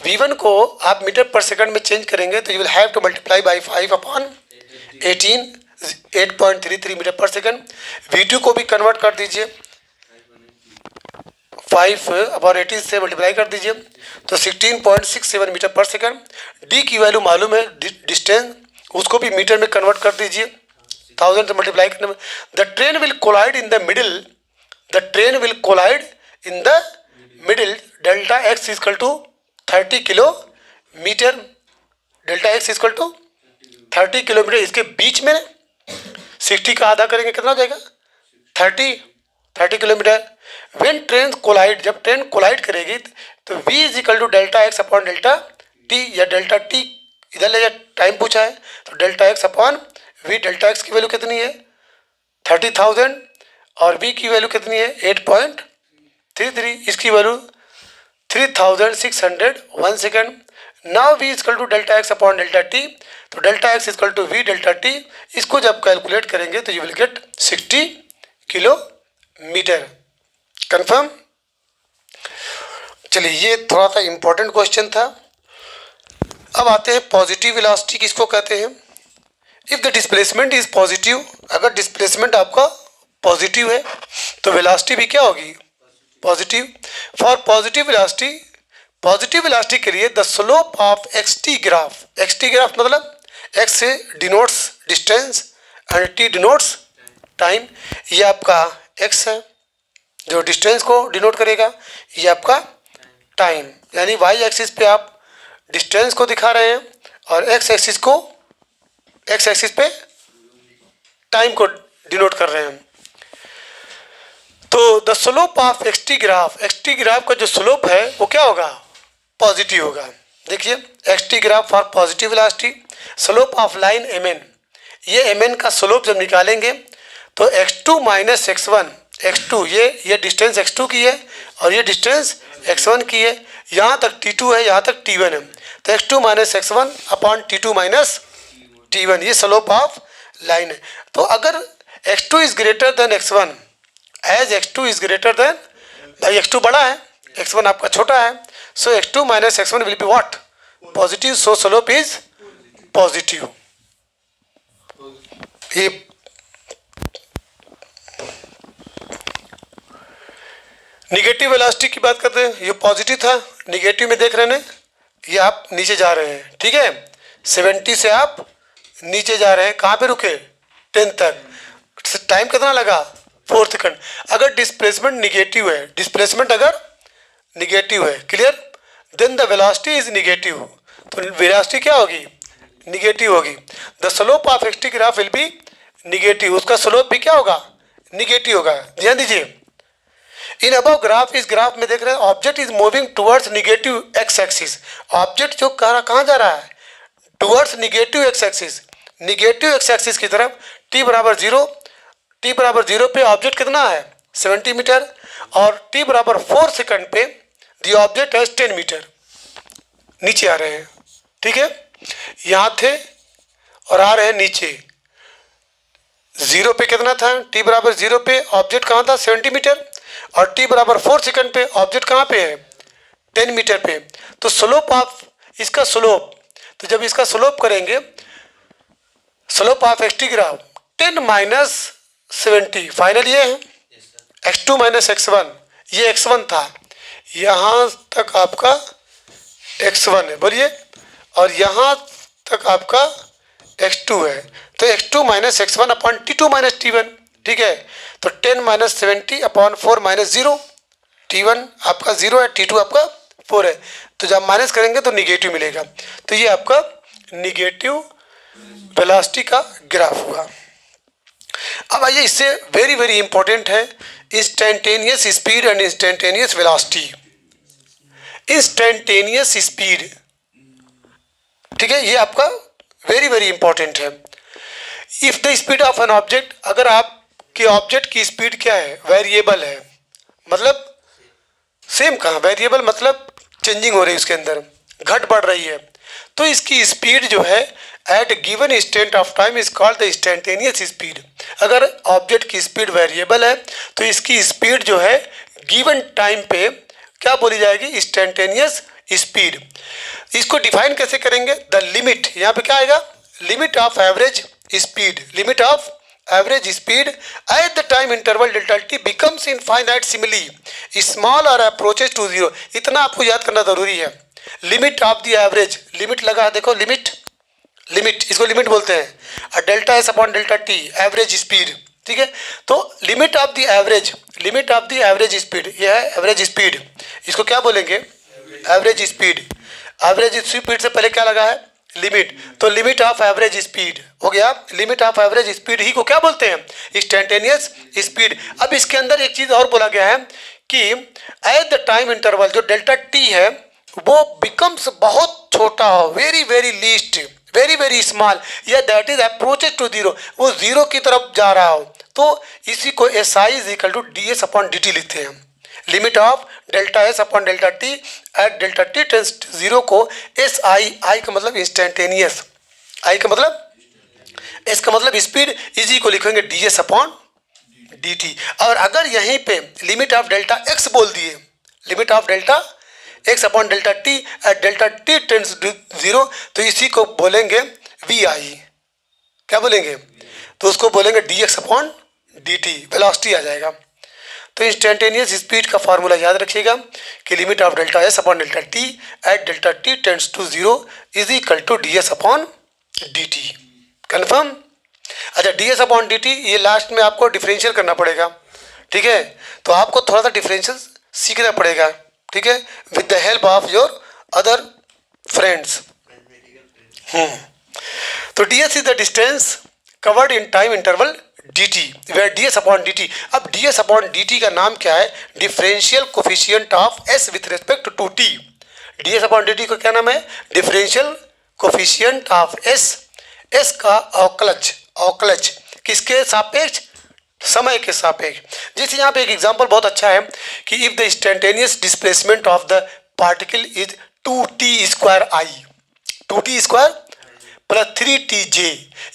V1 को आप मीटर पर सेकंड में चेंज करेंगे तो you will have to multiply by 5/18, 8.33 metre पर सेकंड। V2 को भी कन्वर्ट कर दीजिए, 5/18 से मल्टीप्लाई कर दीजिए तो 16.67 मीटर पर सेकंड। D की वैल्यू मालूम है डिस्टेंस, उसको भी मीटर में कन्वर्ट कर दीजिए 1000 से मल्टीप्लाई करने में। The train will collide in the middle, the train will collide in the middle, delta x is equal to 30 kilometre, delta x is equal to 30 kilometre, इसके बीच में 60 का आधा करेंगे कितना हो जाएगा 30 किलोमीटर। व्हेन ट्रेन कोलाइड, जब ट्रेन कोलाइड करेगी तो v is equal to delta x upon delta t, या डेल्टा टी इधर ले जाए, टाइम पूछा है तो delta x upon v. Delta x की वैल्यू कितनी है 30,000 और v की वैल्यू कितनी है 8.33, इसकी value 3601 second. Now v is equal to delta x upon delta T, तो delta x is equal to V delta T, इसको जब कैलकुलेट करेंगे तो you will get 60 kilometre. Confirm. चलिए ये थोड़ा सा इंपॉर्टेंट क्वेश्चन था। अब आते हैं पॉजिटिव वेलोसिटी किसको कहते हैं। If the displacement is positive, अगर डिस्प्लेसमेंट आपका पॉजिटिव है तो वेलोसिटी भी क्या होगी positive. For positive velocity, positive velocity के लिए the slope of xt graph, xt graph मतलब x से denotes distance and t denotes time, ये आपका x है जो डिस्टेंस को डिनोट करेगा, ये आपका टाइम, यानी y एक्सिस पे आप डिस्टेंस को दिखा रहे हैं और x एक्सिस को, x एक्सिस पे टाइम को डिनोट कर रहे हैं। तो the slope of xt graph, xt graph का जो स्लोप है वो क्या होगा पॉजिटिव होगा। देखिए xt graph for positive velocity, slope of line mn, ये mn का स्लोप जब निकालेंगे तो x2 माइनस x1, x2 ये डिस्टेंस x2 की है और ये डिस्टेंस x1 की है, यहाँ तक t2 है, यहाँ तक t1 है, तो x2 minus x1 upon t2 minus t1, ये स्लोप ऑफ लाइन है। तो अगर x2 is greater than x1, as x2 is greater than, भाई x2 बड़ा है x1 आपका छोटा है, so x2 minus x1 will be what positive, so slope is positive. ये निगेटिव वेलोसिटी की बात करते हैं, ये पॉजिटिव था, निगेटिव में देख रहे हैं ये आप नीचे जा रहे हैं, ठीक है 70 से आप नीचे जा रहे हैं, कहाँ पे रुके 10 तक, टाइम कितना लगा 4 सेकंड। अगर डिस्प्लेसमेंट निगेटिव है, डिस्प्लेसमेंट अगर निगेटिव है, clear, then the velocity is negative, तो वेलोसिटी क्या होगी निगेटिव होगी। The slope of xt graph will be negative, उसका स्लोप भी क्या होगा निगेटिव होगा। ध्यान दीजिए इन अबव ग्राफ, इस ग्राफ में देख रहे हैं object is moving towards negative x axis, object जो कहाँ जा रहा है towards negative x axis, negative x axis की तरफ। t बराबर 0, t बराबर 0 पे ऑब्जेक्ट कितना है 70 मीटर और t बराबर 4 सेकंड पे दी ऑब्जेक्ट है 10 मीटर, नीचे आ रहे हैं, ठीक है, यहाँ थे और आ रहे हैं नीचे। 0 पे कितना था t बराबर 0 पे ऑब्जेक्ट कहाँ था 70 मीटर और t बराबर 4 सेकंड पे ऑब्जेक्ट कहाँ पे है 10 मीटर पे। तो स्लोप ऑफ इसका स्लोप, तो जब इसका स्लोप करेंगे slope of xt graph 10 minus 70, final ये है x2 माइनस x1, ये x1 था, यहाँ तक आपका x1 है बोलिए, और यहाँ तक आपका x2 है, तो x2 minus x1 upon t2 minus t1, ठीक है, तो 10 माइनस 70 अपॉन 4 माइनस 0, t1 आपका 0 है, t2 आपका 4 है, तो जब माइनस करेंगे तो निगेटिव मिलेगा। तो ये आपका निगेटिव वेलोसिटी का ग्राफ हुआ। अब आइए इससे वेरी वेरी इंपॉर्टेंट है instantaneous speed and instantaneous velocity. Instantaneous speed, ठीक है, ये आपका वेरी वेरी इंपॉर्टेंट है। If the speed of an object, अगर आपके ऑब्जेक्ट की स्पीड क्या है वेरिएबल है, मतलब सेम कहाँ, वेरिएबल मतलब चेंजिंग हो रही है उसके अंदर, घट बढ़ रही है। तो इसकी स्पीड जो है at given instant of time is called the instantaneous speed. अगर ऑब्जेक्ट की स्पीड वेरिएबल है तो इसकी स्पीड जो है गिवन टाइम पे क्या बोली जाएगी, इंस्टेंटेनियस स्पीड। इसको डिफाइन कैसे करेंगे, द लिमिट, यहाँ पे क्या आएगा, limit of average speed, limit of average speed at the time interval delta T becomes infinite simile small और अप्रोचेज टू जीरो। इतना आपको याद करना जरूरी है। Limit of the average, limit लगा है देखो, लिमिट, लिमिट इसको लिमिट बोलते हैं, और delta S upon delta T average speed, ठीक है। तो limit of the average, limit of the average speed, यह है एवरेज स्पीड, इसको क्या बोलेंगे, एवरेज स्पीड। एवरेज स्पीड से पहले क्या लगा है, लिमिट, तो लिमिट ऑफ एवरेज स्पीड हो गया। लिमिट ऑफ एवरेज स्पीड ही को क्या बोलते हैं, इंस्टेंटेनियस स्पीड। अब इसके अंदर एक चीज और बोला गया है कि एट द टाइम इंटरवल जो डेल्टा टी है वो बिकम्स बहुत छोटा हो, very very least, very very small, या that is approaches to zero, वो जीरो की तरफ जा रहा हो, तो इसी को S I is equal to D S upon D T लिखते हैं। Limit of delta S upon delta T at delta T tends zero को एस आई, आई का मतलब इंस्टेंटेनियस, आई का मतलब, एस का मतलब स्पीड, इजी को लिखेंगे d S upon D T. और अगर यहीं पे लिमिट ऑफ डेल्टा एक्स बोल दिए, limit of delta x upon delta T at delta T tends zero, तो इसी को बोलेंगे वी आई, क्या बोलेंगे, तो उसको बोलेंगे D x upon D T, velocity आ जाएगा। तो इंस्टेंटेनियस स्पीड का फॉर्मूला याद रखिएगा कि limit of delta S upon delta T at delta T tends to zero is equal to D S upon D T. Confirm. अच्छा, D S upon D T ये लास्ट में आपको डिफरेंशियल करना पड़ेगा, ठीक है, तो आपको थोड़ा सा डिफरेंशियल सीखना पड़ेगा, ठीक है, with the help of your other friends. तो D S is the distance covered in time interval D T, where D S upon D T. अब D S upon D T का नाम क्या है, differential coefficient of S with respect to T. D S upon D T का क्या नाम है, differential coefficient of S, S का अवकलज, अवकलज किसके सापेक्ष, समय के सापेक्ष। जैसे यहाँ पे एक एग्जांपल बहुत अच्छा है कि if the instantaneous displacement of the particle is 2t square I, 2t square plus 3t जे,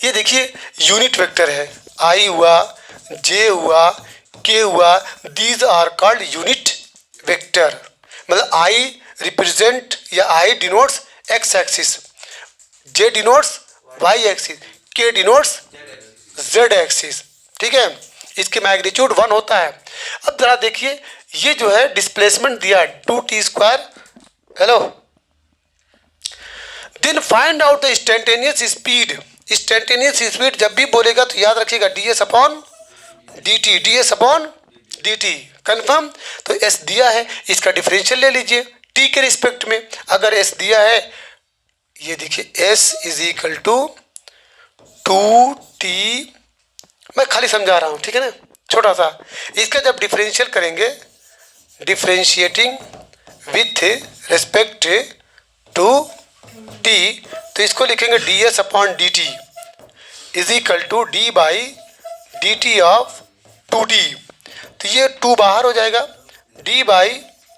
ये देखिए यूनिट वेक्टर है, आई हुआ, जे हुआ, के हुआ, these are called unit vector. मतलब आई रिप्रेजेंट या i denotes x axis, j denotes y axis, k denotes z axis, ठीक है, इसकी मैग्नीट्यूड 1 होता है। अब जरा देखिए ये जो है डिस्प्लेसमेंट दिया 2t square, hello, then find out the instantaneous speed. Instantaneous speed जब भी बोलेगा तो याद रखिएगा d S upon D t, D S upon D T, confirm. तो एस दिया है, इसका डिफरेंशियल ले लीजिए टी के रिस्पेक्ट में। अगर एस दिया है, ये देखिए S is equal to 2t, मैं खाली समझा रहा हूँ, ठीक है ना, छोटा सा। इसका जब डिफरेंशियल करेंगे, differentiating with respect to t, तो इसको लिखेंगे d S upon D t is equal to d by D T of 2t। तो ये 2 बाहर हो जाएगा, d by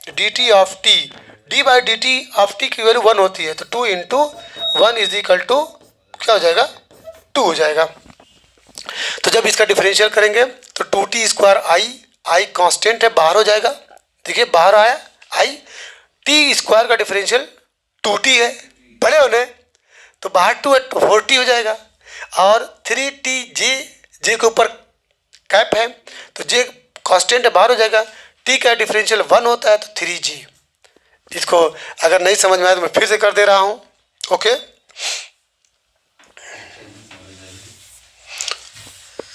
D T of t, d by D T of t की वैल्यू 1 होती है, तो 2 इंटू 1 इज इक्वल टू क्या हो जाएगा, 2 हो जाएगा। तो जब इसका डिफरेंशियल करेंगे तो 2t स्क्वायर आई, आई कांस्टेंट है, बाहर हो जाएगा, देखिए बाहर आया आई, टी स्क्वायर का डिफरेंशियल 2t है, बड़े होने तो बाहर 2 है तो 4t हो जाएगा, और 3t जे, जे के ऊपर कैप है तो जे कांस्टेंट है, बाहर हो जाएगा, टी का डिफरेंशियल 1 होता है तो 3g। इसको अगर नहीं समझ में आया तो मैं फिर से कर दे रहा हूँ, ओके।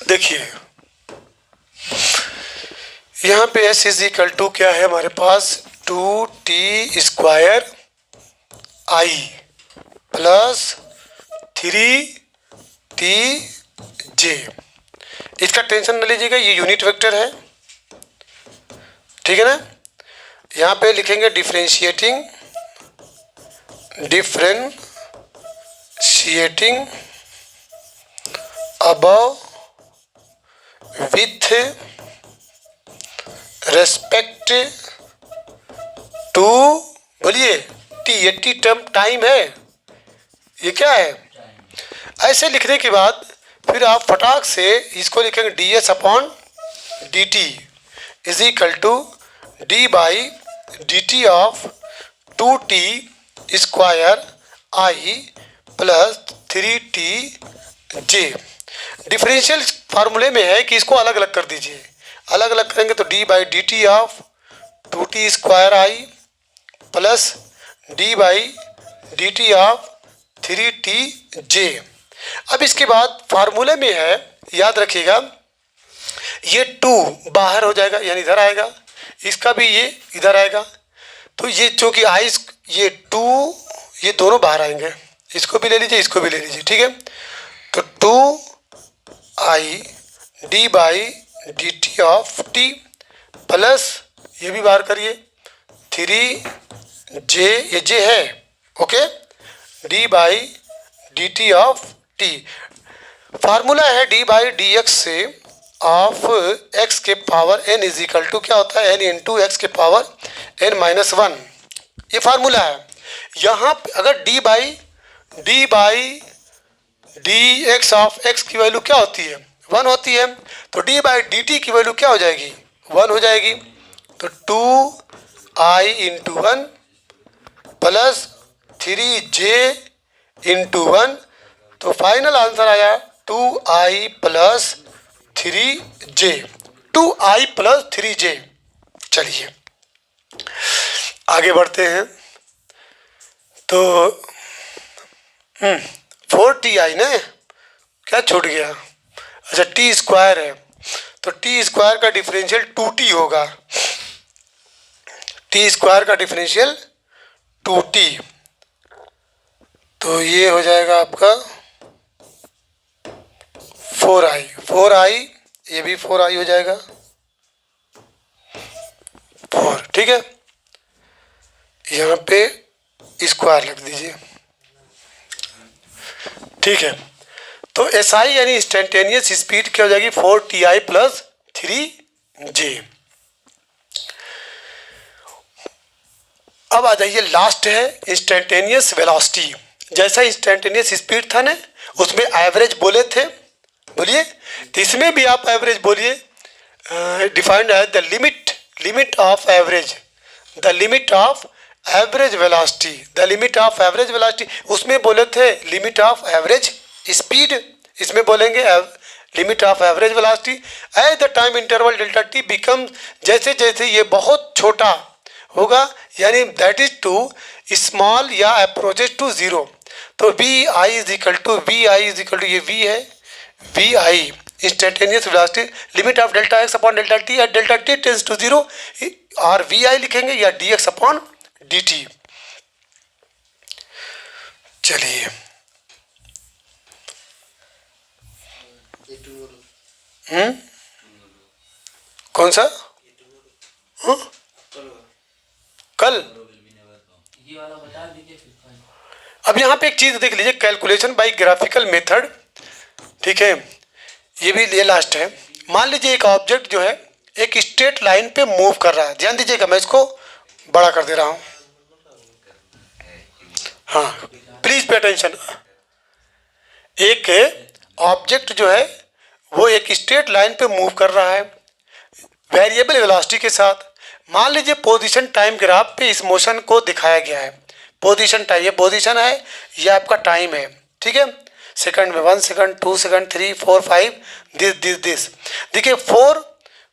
देखिए यहाँ पे एस इज इक्वल टू क्या है हमारे पास, 2t स्क्वायर आई प्लस 3t जे। इसका टेंशन न लीजिएगा, ये यूनिट वेक्टर है, ठीक है ना। यहाँ पे लिखेंगे differentiating, differentiating above with respect to, बोलिए टी, ये टी टर्म टाइम है, ये क्या है। ऐसे लिखने के बाद फिर आप फटाक से इसको लिखेंगे d S upon D t is equal to d by D T of two T square I plus three T j. Differential फार्मूले में है कि इसको अलग अलग कर दीजिए, अलग अलग करेंगे तो D by D T of two T square I plus D by D T of three T J. अब इसके बाद फार्मूले में है, याद रखिएगा, ये टू बाहर हो जाएगा यानी इधर आएगा, इसका भी ये इधर आएगा, तो ये चूँकि आई, ये टू, ये दोनों बाहर आएंगे, इसको भी ले लीजिए, इसको भी ले लीजिए, ठीक है। तो two i d by D T of t plus ये भी बाहर करिए थ्री जे, ये जे है, okay, d by D T of t. Formula है डी बाई डी एक्स से ऑफ एक्स के power n is equal to क्या होता है, एन इंटू एक्स के पावर एन माइनस वन, ये फार्मूला है। यहाँ अगर d by d x of x की वैल्यू क्या होती है, वन होती है, तो डी बाई डी टी की वैल्यू क्या हो जाएगी, वन हो जाएगी। तो two I into one plus three J into one, तो फाइनल आंसर आया two I plus three J, two I plus three J. चलिए आगे बढ़ते हैं। तो फोर टी आई ना, क्या छूट गया, अच्छा टी स्क्वायर है, तो टी स्क्वायर का डिफरेंशियल टू टी होगा, टी स्क्वायर का डिफरेंशियल टू टी, तो ये हो जाएगा आपका फोर आई, ये भी फोर आई हो जाएगा, फोर, ठीक है। यहाँ पे स्क्वायर लिख दीजिए, ठीक है। तो एस आई यानी इंस्टेंटेनियस स्पीड क्या हो जाएगी, four T I plus three J. अब आ जाइए, लास्ट है इंस्टेंटेनियस वेलोसिटी। जैसा इंस्टेंटेनियस स्पीड था ना, उसमें एवरेज बोले थे, बोलिए, तो इसमें भी आप एवरेज बोलिए, डिफाइंड है the limit of average, the limit of average velocity, the limit of average velocity, उसमें बोले थे लिमिट ऑफ एवरेज स्पीड, इसमें बोलेंगे limit of average velocity at the time interval delta t become, जैसे जैसे ये बहुत छोटा होगा यानी दैट इज टू स्मॉल या अप्रोचेज टू जीरो, तो v i is equal to ये वी है, v i instantaneous velocity limit of delta x upon delta T at delta T tends to zero, और वी आई लिखेंगे या d x upon D t. चलिए कौन सा कल, अब यहाँ पे एक चीज देख लीजिए, कैलकुलेशन बाय ग्राफिकल मेथड, ठीक है, ये भी ये लास्ट है। मान लीजिए एक ऑब्जेक्ट जो है एक स्ट्रेट लाइन पे मूव कर रहा है, ध्यान दीजिएगा, मैं इसको बड़ा कर दे रहा हूँ, हाँ प्लीज पे अटेंशन। एक ऑब्जेक्ट जो है वो एक स्ट्रेट लाइन पे मूव कर रहा है वेरिएबल वेलोसिटी के साथ। मान लीजिए पोजीशन टाइम ग्राफ पे इस मोशन को दिखाया गया है, पोजीशन टाइम, ये पोजीशन है, ये आपका टाइम है, ठीक है, सेकंड में 1 सेकंड 2 सेकंड 3 4 5 दिस, देखिए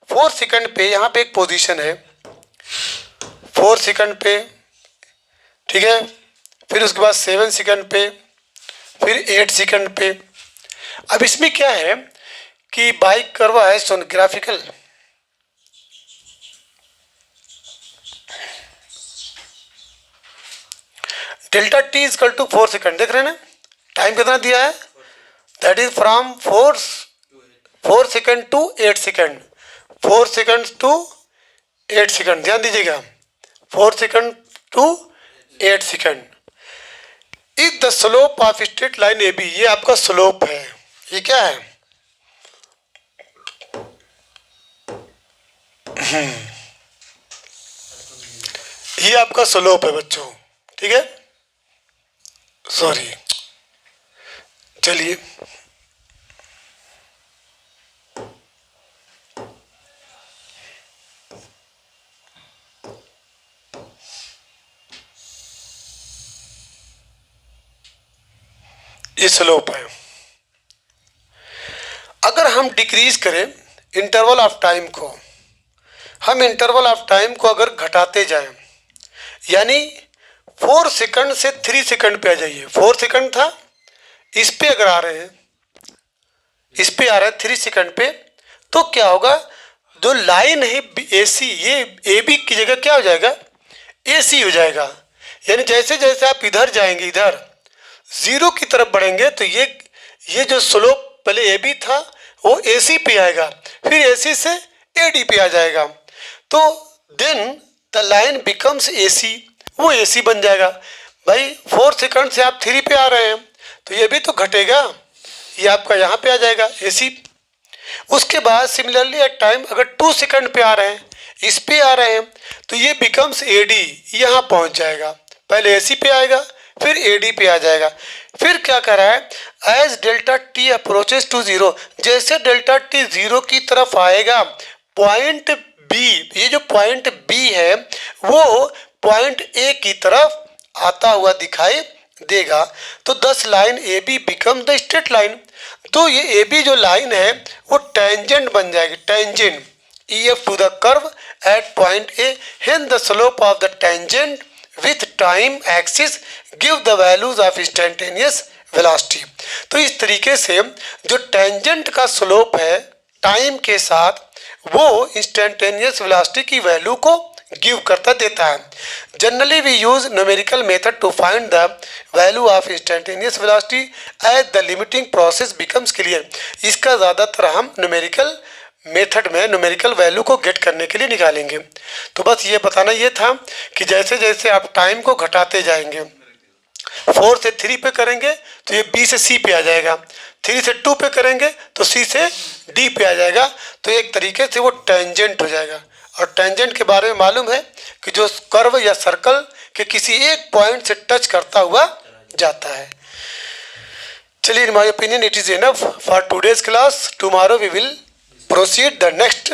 4 सेकंड पे यहाँ पे एक पोजीशन है, 4 सेकंड पे, ठीक है, फिर उसके बाद 7 सेकंड पे, फिर 8 सेकंड पे। अब इसमें क्या है कि बाइक करवा है सोनोग्राफिकल, delta T is equal to 4 second, देख रहे हैं ना, टाइम कितना दिया है, that is from 4 second to 8 second, 4 second to 8 second, ध्यान दीजिएगा, 4 second to 8 second. Is the slope of straight line A B, ये आपका स्लोप है, ये क्या है, ये आपका स्लोप है बच्चों, ठीक है, सॉरी, चलिए ये स्लोप है। अगर हम डिक्रीज करें इंटरवल ऑफ टाइम को, हम इंटरवल ऑफ टाइम को अगर घटाते जाएं, यानी 4 सेकंड से 3 सेकंड पे आ जाइए, 4 सेकंड था, इस पे अगर आ रहे हैं, इस पे आ रहा है 3 सेकंड पे, तो क्या होगा, जो लाइन है AC, ये AB की जगह क्या हो जाएगा, AC हो जाएगा। यानी जैसे जैसे आप इधर जाएंगे, इधर 0 की तरफ बढ़ेंगे, तो ये जो स्लोप पहले AB था वो AC पे आएगा, फिर AC से AD पे आ जाएगा, तो then the line becomes AC, वो AC बन जाएगा। भाई 4 सेकंड से आप 3 पे आ रहे हैं, तो ये भी तो घटेगा, ये आपका यहाँ पे आ जाएगा AC। उसके बाद सिमिलरली एट टाइम अगर 2 सेकंड पे आ रहे हैं, इस पे आ रहे हैं, तो ये बिकम्स AD, यहाँ पहुँच जाएगा, पहले AC पे आएगा फिर AD पे आ जाएगा। फिर क्या कर रहा है, as delta T approaches to 0, जैसे डेल्टा T 0 की तरफ आएगा, पॉइंट B, ये जो पॉइंट B है वो पॉइंट A की तरफ आता हुआ दिखाई देगा, तो 10 line AB become the straight line. तो ये AB जो लाइन है वो टेंजेंट बन जाएगी, tangent EF to the curve at point A, hence the slope of the tangent with time axis give the values of instantaneous velocity। तो इस तरीके से जो टेंजेंट का स्लोप है टाइम के साथ, वो इंस्टेंटेनियस वेलोसिटी की वैल्यू को गिव करता देता है। Generally we use numerical method to find the value of instantaneous velocity as the limiting process becomes clear. इसका ज़्यादातर हम न्यूमेरिकल मेथड में न्यूमेरिकल वैल्यू को गेट करने के लिए निकालेंगे। तो बस ये बताना ये था कि जैसे जैसे आप टाइम को घटाते जाएंगे, 4 से 3 पे करेंगे तो ये B से C पे आ जाएगा, 3 से 2 पे करेंगे तो C से D पे आ जाएगा, तो एक तरीके से वो टेंजेंट हो जाएगा। और टेंजेंट के बारे में मालूम है कि जो कर्व या सर्कल के किसी एक पॉइंट से टच करता हुआ जाता है। चलिए, in my opinion it is enough for today's class. Tomorrow we will proceed the next